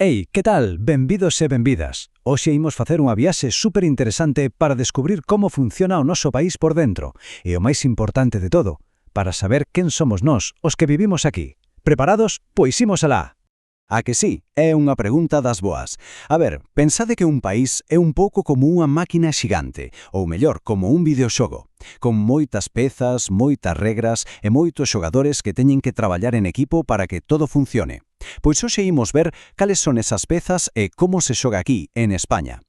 Ei, que tal? Benvidos e benvidas. Hoxe imos facer unha viaxe super interesante para descubrir como funciona o noso país por dentro e o máis importante de todo, para saber quen somos nós, os que vivimos aquí. Preparados? Pois imos alá. A que sí, é unha pregunta das boas. A ver, pensade que un país é un pouco como unha máquina xigante, ou mellor, como un videoxogo, con moitas pezas, moitas regras e moitos xogadores que teñen que traballar en equipo para que todo funcione. Pois hoxe imos ver cales son esas pezas e como se xoga aquí, en España.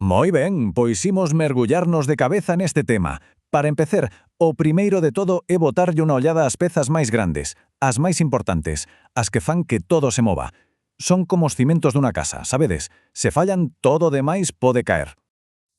Moi ben, pois imos mergullarnos de cabeza neste tema. Para empecer, o primeiro de todo é botarlle unha ollada ás pezas máis grandes, as máis importantes, as que fan que todo se mova. Son como os cimentos dunha casa, sabedes? Se fallan, todo o demais pode caer.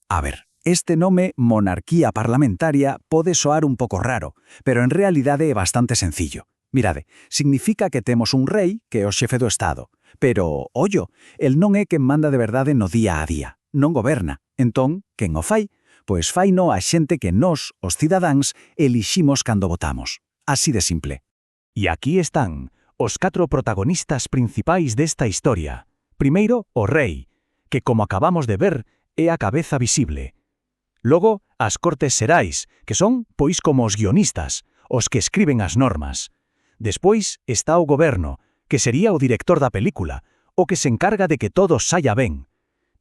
A ver, este nome monarquía parlamentaria pode soar un pouco raro, pero en realidade é bastante sencillo. Mirade, significa que temos un rei que é o xefe do Estado. Pero, ollo, el non é quen manda de verdade no día a día, non goberna. Entón, quen o fai? Pois faino a xente que nós, os cidadáns, eliximos cando votamos. Así de simple. E aquí están os 4 protagonistas principais desta historia. Primeiro, o rei, que como acabamos de ver, é a cabeza visible. Logo, as Cortes Xerais, que son, pois, como os guionistas, os que escriben as normas. Despois está o goberno, que sería o director da película, o que se encarga de que todo saia ben.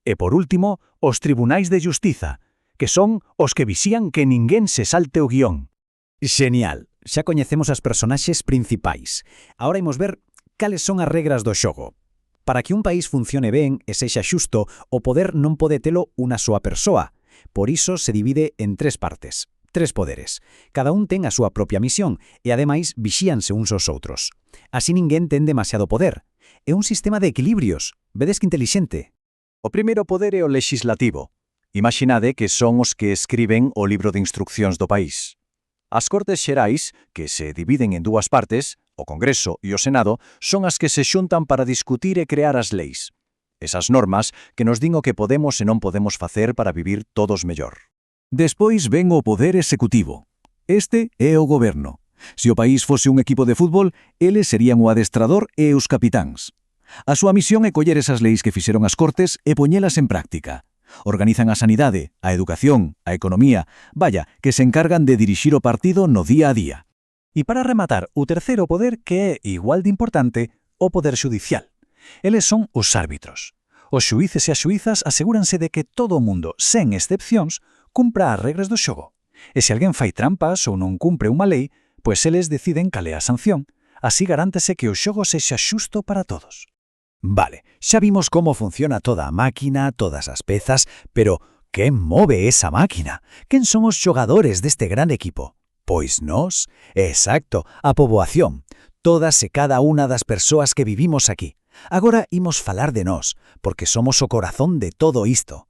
E por último, os tribunais de xustiza, que son os que vixían que ninguén se salte o guión. Xenial, xa coñecemos as personaxes principais. Agora imos ver cales son as regras do xogo. Para que un país funcione ben e sexa xusto, o poder non pode telo unha soa persoa. Por iso se divide en 3 partes, 3 poderes. Cada un ten a súa propia misión e ademais vixíanse uns aos outros. Así ninguén ten demasiado poder. É un sistema de equilibrios. Vedes que intelixente. O primeiro poder é o lexislativo. Imaginade que son os que escriben o libro de instruccións do país. As Cortes Xerais, que se dividen en 2 partes, o Congreso e o Senado, son as que se xuntan para discutir e crear as leis. Esas normas que nos din o que podemos e non podemos facer para vivir todos mellor. Despois ven o poder executivo. Este é o goberno. Se o país fose un equipo de fútbol, eles serían o adestrador e os capitáns. A súa misión é coller esas leis que fixeron as Cortes e poñelas en práctica. Organizan a sanidade, a educación, a economía, vaya, que se encargan de dirixir o partido no día a día. E para rematar, o terceiro poder, que é igual de importante, o poder xudicial. Eles son os árbitros. Os xuíces e as xuízas asegúranse de que todo o mundo, sen excepcións, cumpra as regras do xogo. E se alguén fai trampas ou non cumpre unha lei, pois eles deciden cal é a sanción. Así garántese que o xogo sexa xusto para todos. Vale, xa vimos como funciona toda a máquina, todas as pezas, pero quen move esa máquina? Quen son os xogadores deste gran equipo? Pois nós, exacto, a poboación, todas e cada unha das persoas que vivimos aquí. Agora imos falar de nós, porque somos o corazón de todo isto.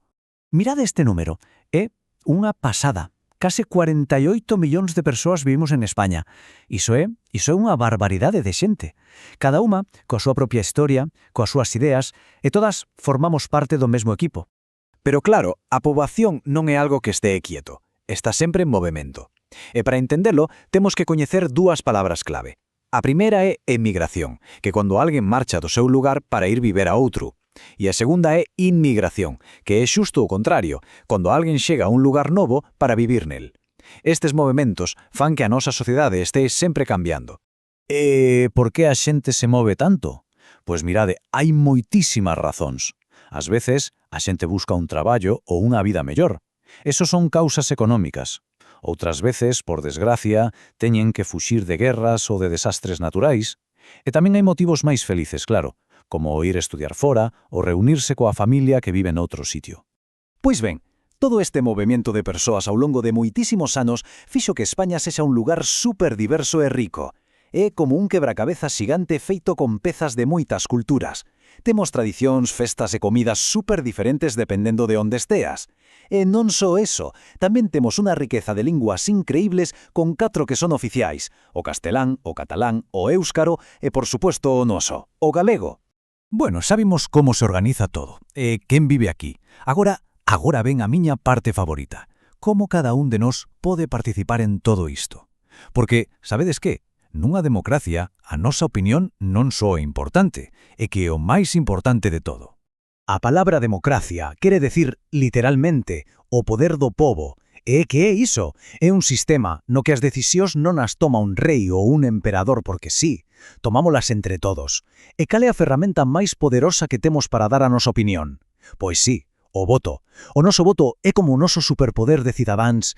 Mirade este número, é unha pasada. Case 48 millóns de persoas vivimos en España. Iso é unha barbaridade de xente. Cada unha coa súa propia historia, coas súas ideas, e todas formamos parte do mesmo equipo. Pero claro, a poboación non é algo que estea quieto. Está sempre en movimento. E para entendelo, temos que coñecer 2 palabras clave. A primeira é emigración, que cando alguén marcha do seu lugar para ir viver a outro. E a segunda é inmigración, que é xusto o contrario, cando alguén chega a un lugar novo para vivir nel. Estes movementos fan que a nosa sociedade este sempre cambiando. E por que a xente se move tanto? Pois mirade, hai moitísimas razóns. Ás veces, a xente busca un traballo ou unha vida mellor. Esos son causas económicas. Outras veces, por desgracia, teñen que fuxir de guerras ou de desastres naturais. E tamén hai motivos máis felices, claro, como ir estudiar fora ou reunirse coa familia que vive noutro sitio. Pois ben, todo este movimento de persoas ao longo de moitísimos anos fixo que España sexa un lugar super diverso e rico. É como un quebracabezas xigante feito con pezas de moitas culturas. Temos tradicións, festas e comidas super diferentes dependendo de onde esteas. E non só eso, tamén temos unha riqueza de linguas increíbles con 4 que son oficiais: o castelán, o catalán, o éuscaro e, por supuesto, o noso, o galego. Bueno, xa vimos como se organiza todo, e quen vive aquí. Agora ven a miña parte favorita. Como cada un de nós pode participar en todo isto. Porque, sabedes que? Nunha democracia, a nosa opinión non só é importante, é que é o máis importante de todo. A palabra democracia quere decir, literalmente, o poder do pobo. E que é iso? É un sistema no que as decisións non as toma un rei ou un emperador porque sí, tomámolas entre todos. E cal é a ferramenta máis poderosa que temos para dar a nosa opinión? Pois sí, o voto. O noso voto é como o noso superpoder de cidadáns.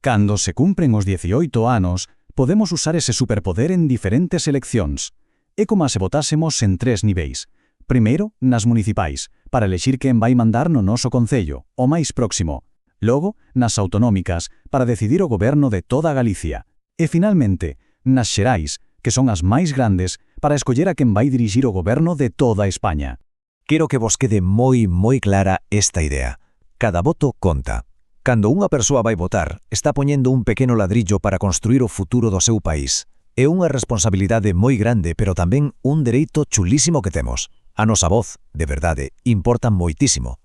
Cando se cumpren os 18 anos, podemos usar ese superpoder en diferentes eleccións. É como se votásemos en 3 niveis. Primeiro, nas municipais, para elexir quen vai mandar no noso concello, o máis próximo. Logo, nas autonómicas, para decidir o goberno de toda Galicia. E finalmente, nas xerais, que son as máis grandes, para escoller a quen vai dirixir o goberno de toda España. Quero que vos quede moi clara esta idea. Cada voto conta. Cando unha persoa vai votar, está poñendo un pequeno ladrillo para construir o futuro do seu país. É unha responsabilidade moi grande, pero tamén un dereito chulísimo que temos. A nosa voz, de verdade, importa moitísimo.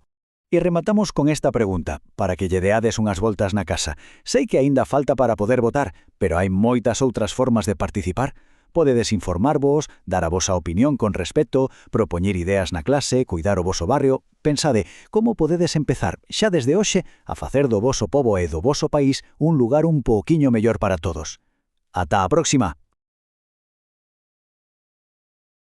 E rematamos con esta pregunta, para que lle deades unhas voltas na casa. Sei que aínda falta para poder votar, pero hai moitas outras formas de participar. Podedes informarvos, dar a vosa opinión con respecto, propoñer ideas na clase, cuidar o voso barrio. Pensade, como podedes empezar, xa desde hoxe, a facer do voso pobo e do voso país un lugar un pouquiño mellor para todos. Ata a próxima!